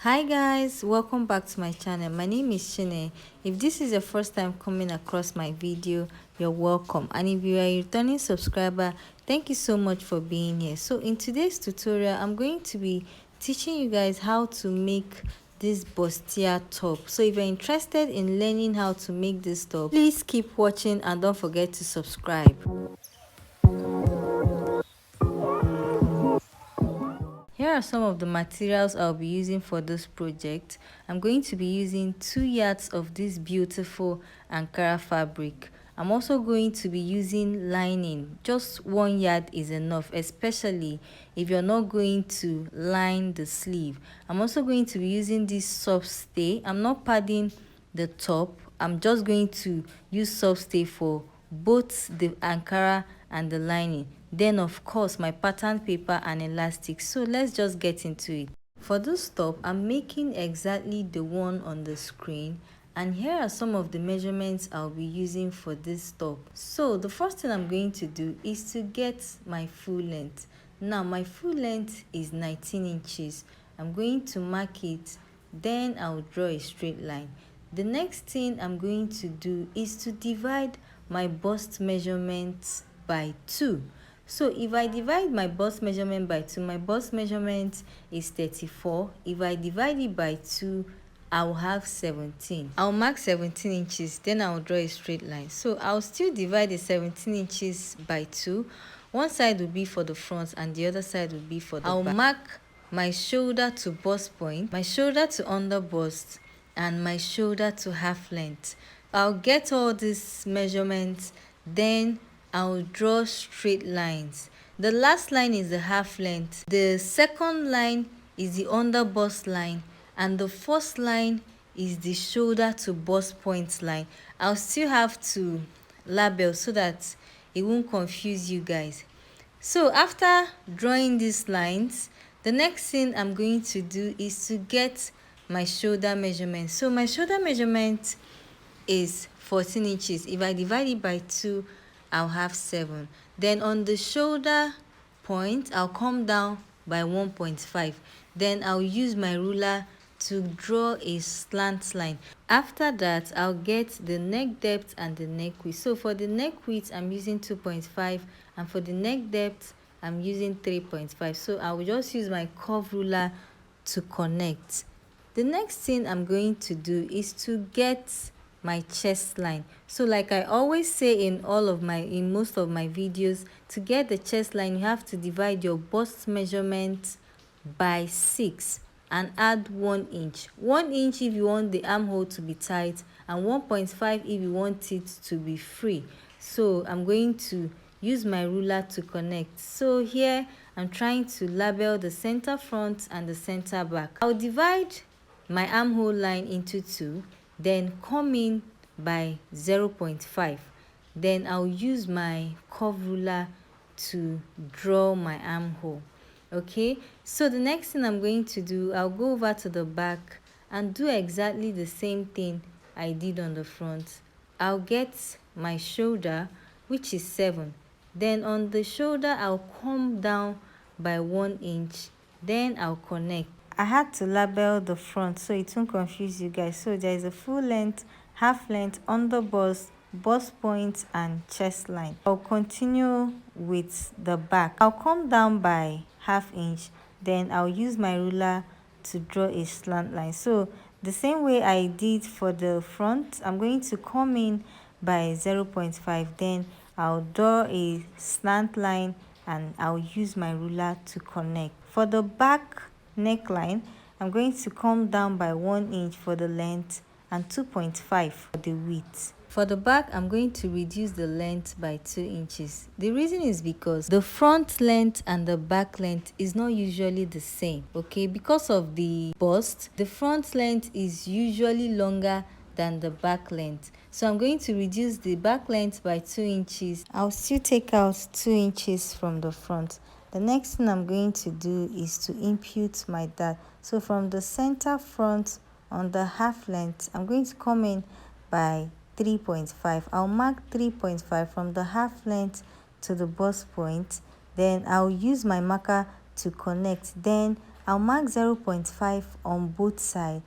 Hi guys, welcome back to my channel. My name is Shine. If this is your first time coming across my video, you're welcome, and if you are a returning subscriber, thank you so much for being here. So in today's tutorial, I'm going to be teaching you guys how to make this bustier top. So if you're interested in learning how to make this top, please keep watching and don't forget to subscribe. Here are some of the materials I'll be using for this project. I'm going to be using 2 yards of this beautiful Ankara fabric. I'm also going to be using lining. Just 1 yard is enough, especially if you're not going to line the sleeve. I'm also going to be using this soft stay. I'm not padding the top. I'm just going to use soft stay for both the Ankara and the lining. Then of course my pattern paper and elastic. So let's just get into it. For this top, I'm making exactly the one on the screen, and here are some of the measurements I'll be using for this top. So the first thing I'm going to do is to get my full length. Now my full length is 19 inches. I'm going to mark it, then I'll draw a straight line. The next thing I'm going to do is to divide my bust measurements by 2. So if I divide my bust measurement by 2, my bust measurement is 34. If I divide it by 2, I'll have 17. I'll mark 17 inches, then I'll draw a straight line. So I'll still divide the 17 inches by 2. One side will be for the front and the other side will be for the back. I'll mark my shoulder to bust point, my shoulder to under bust, and my shoulder to half length. I'll get all these measurements, then I'll draw straight lines. The last line is the half length, the second line is the under bust line, and the first line is the shoulder to bust point line. I'll still have to label so that it won't confuse you guys. So after drawing these lines, the next thing I'm going to do is to get my shoulder measurement. So my shoulder measurement is 14 inches. If I divide it by 2, I'll have 7. Then on the shoulder point, I'll come down by 1.5. Then I'll use my ruler to draw a slant line. After that, I'll get the neck depth and the neck width. So for the neck width, I'm using 2.5, and for the neck depth, I'm using 3.5. So I will just use my curve ruler to connect. The next thing I'm going to do is to get my chest line. So like I always say in most of my videos, to get the chest line, you have to divide your bust measurement by 6 and add 1 inch. 1 inch if you want the armhole to be tight, and 1.5 if you want it to be free. So I'm going to use my ruler to connect. So here I'm trying to label the center front and the center back. I'll divide my armhole line into 2, then come in by 0.5. Then I'll use my curve ruler to draw my armhole. Okay, so the next thing I'm going to do, I'll go over to the back and do exactly the same thing I did on the front. I'll get my shoulder, which is 7. Then on the shoulder, I'll come down by 1 inch. Then I'll connect. I had to label the front so it won't confuse you guys. So there is a full length, half length, under bust, bust point, and chest line. I'll continue with the back. I'll come down by half inch. Then I'll use my ruler to draw a slant line. So the same way I did for the front, I'm going to come in by 0.5. Then I'll draw a slant line and I'll use my ruler to connect. For the back neckline, I'm going to come down by 1 inch for the length and 2.5 for the width. For the back, I'm going to reduce the length by 2 inches. The reason is because the front length and the back length is not usually the same. Okay, because of the bust, the front length is usually longer than the back length. So I'm going to reduce the back length by 2 inches. I'll still take out 2 inches from the front. The next thing I'm going to do is to impute my dart. So from the center front on the half length, I'm going to come in by 3.5. I'll mark 3.5 from the half length to the bust point. Then I'll use my marker to connect. Then I'll mark 0.5 on both sides,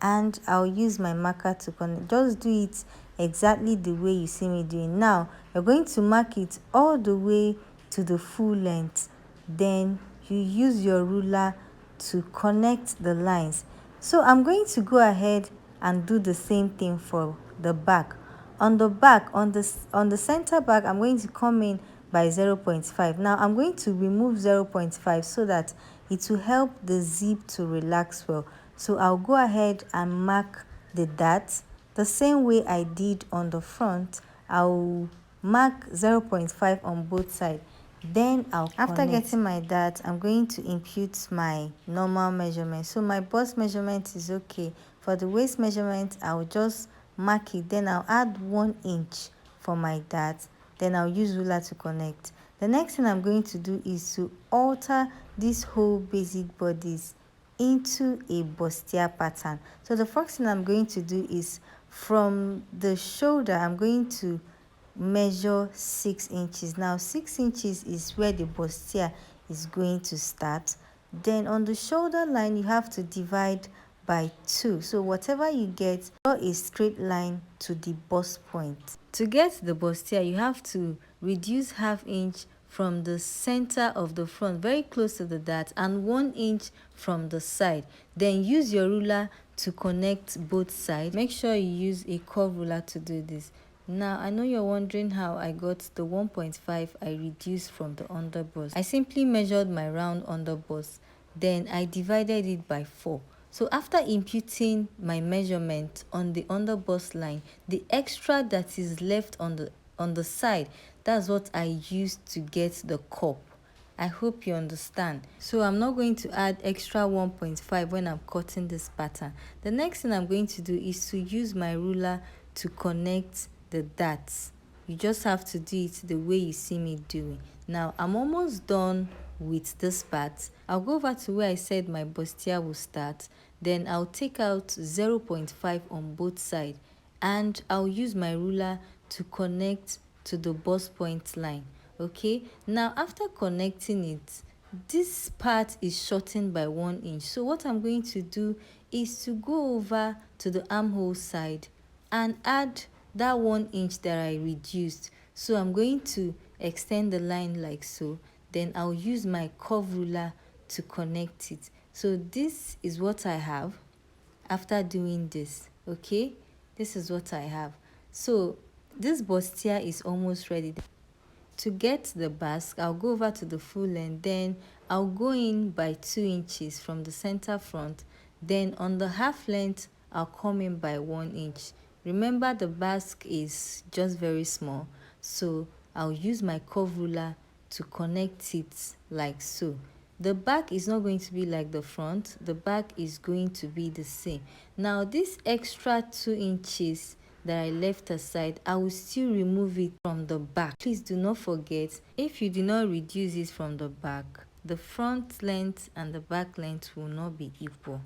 and I'll use my marker to connect. Just do it exactly the way you see me doing. Now you're going to mark it all the way to the full length, then you use your ruler to connect the lines. So I'm going to go ahead and do the same thing for the back. On the back, on the center back, I'm going to come in by 0.5. Now I'm going to remove 0.5 so that it will help the zip to relax well. So I'll go ahead and mark the dart the same way I did on the front. I'll mark 0.5 on both sides, then I'll connect. After getting my dart, I'm going to impute my normal measurement. So my bust measurement is okay. For the waist measurement, I'll just mark it, then I'll add 1 inch for my dart, then I'll use ruler to connect. The next thing I'm going to do is to alter this whole basic bodice into a bustier pattern. So the first thing I'm going to do is from the shoulder, I'm going to measure 6 inches. Now 6 inches is where the bustier is going to start. Then on the shoulder line, you have to divide by 2. So whatever you get, draw a straight line to the bust point. To get the bustier, you have to reduce ½ inch from the center of the front, very close to the dart, and 1 inch from the side. Then use your ruler to connect both sides. Make sure you use a curve ruler to do this. Now, I know you're wondering how I got the 1.5 I reduced from the underbust. I simply measured my round underbust, then I divided it by 4. So after imputing my measurement on the underbust line, the extra that is left on the side, that's what I used to get the cup. I hope you understand. So I'm not going to add extra 1.5 when I'm cutting this pattern. The next thing I'm going to do is to use my ruler to connect the darts. You just have to do it the way you see me doing. Now I'm almost done with this part. I'll go over to where I said my bustier will start. Then I'll take out 0.5 on both sides, and I'll use my ruler to connect to the bust point line. Okay, now after connecting it, this part is shortened by 1 inch. So what I'm going to do is to go over to the armhole side and add that 1 inch that I reduced. So I'm going to extend the line like so. Then I'll use my curve ruler to connect it. So this is what I have after doing this. Okay, this is what I have. So this bustier is almost ready. To get the basque, I'll go over to the full length, then I'll go in by 2 inches from the center front. Then on the half length, I'll come in by 1 inch. Remember, the basque is just very small, so I'll use my curve ruler to connect it like so. The back is not going to be like the front. The back is going to be the same. Now this extra 2 inches that I left aside, I will still remove it from the back. Please do not forget, if you do not reduce it from the back, the front length and the back length will not be equal.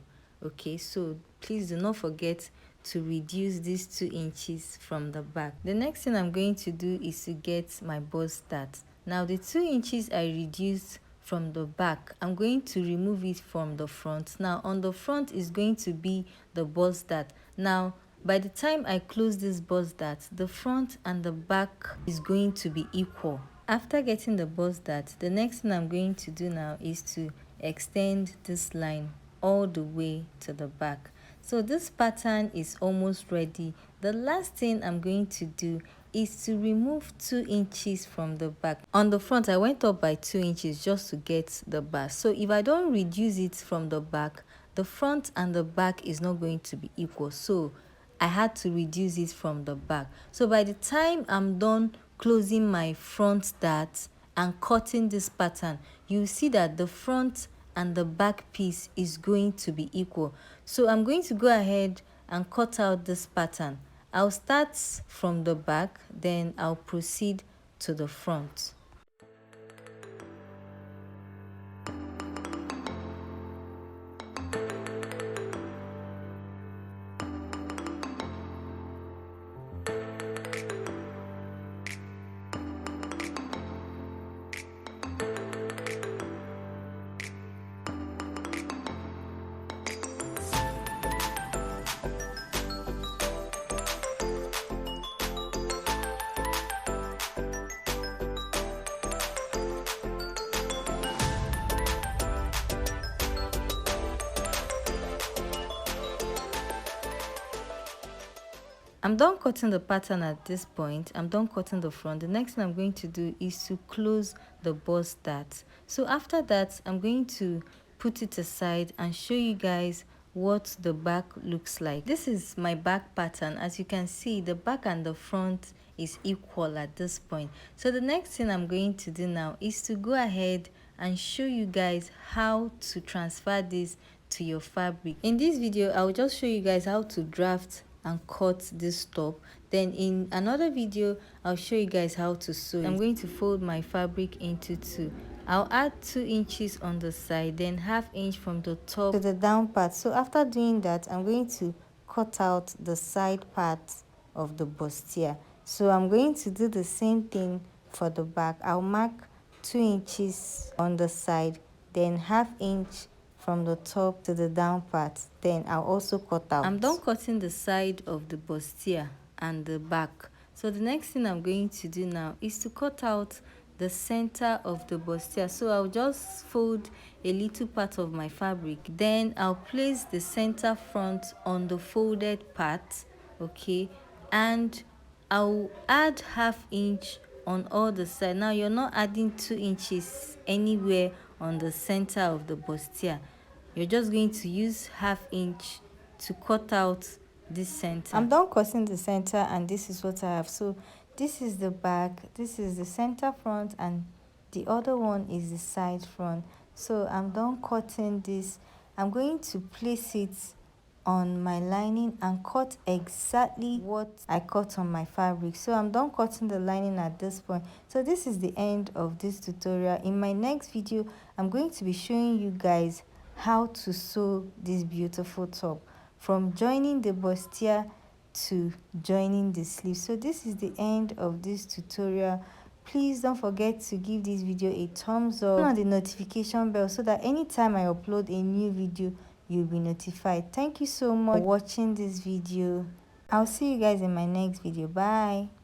Okay, so please do not forget to reduce these 2 inches from the back. The next thing I'm going to do is to get my bust dart. Now the 2 inches I reduced from the back, I'm going to remove it from the front. Now on the front is going to be the bust dart. Now by the time I close this bust dart, the front and the back is going to be equal. After getting the bust dart, the next thing I'm going to do now is to extend this line all the way to the back. So this pattern is almost ready. The last thing I'm going to do is to remove 2 inches from the back. On the front, I went up by 2 inches just to get the back. So if I don't reduce it from the back, the front and the back is not going to be equal. So I had to reduce it from the back. So by the time I'm done closing my front dart and cutting this pattern, you see that the front and the back piece is going to be equal. So I'm going to go ahead and cut out this pattern. I'll start from the back, then I'll proceed to the front. I'm done cutting the pattern at this point. I'm done cutting the front. The next thing I'm going to do is to close the bust dart. So after that, I'm going to put it aside and show you guys what the back looks like. This is my back pattern. As you can see, the back and the front is equal at this point. So the next thing I'm going to do now is to go ahead and show you guys how to transfer this to your fabric. In this video, I'll just show you guys how to draft and cut this top. Then in another video, I'll show you guys how to sew it. I'm going to fold my fabric into two. I'll add 2 inches on the side, then 1/2 inch from the top to the down part. So after doing that, I'm going to cut out the side part of the bustier. So I'm going to do the same thing for the back. I'll mark 2 inches on the side, then 1/2 inch from the top to the down part. Then I'll also cut out. I'm done cutting the side of the bustier and the back. So the next thing I'm going to do now is to cut out the center of the bustier. So I'll just fold a little part of my fabric, then I'll place the center front on the folded part, okay, and I'll add 1/2 inch on all the side. Now you're not adding 2 inches anywhere on the center of the bustier. You're just going to use 1/2 inch to cut out this center. I'm done cutting the center, and this is what I have. So this is the back, this is the center front, and the other one is the side front. So I'm done cutting this. I'm going to place it on my lining and cut exactly what I cut on my fabric. So I'm done cutting the lining at this point. So this is the end of this tutorial. In my next video, I'm going to be showing you guys how to sew this beautiful top, from joining the bustier to joining the sleeve. So this is the end of this tutorial. Please don't forget to give this video a thumbs up, turn on the notification bell so that anytime I upload a new video, you'll be notified. Thank you so much for watching this video. I'll see you guys in my next video. Bye.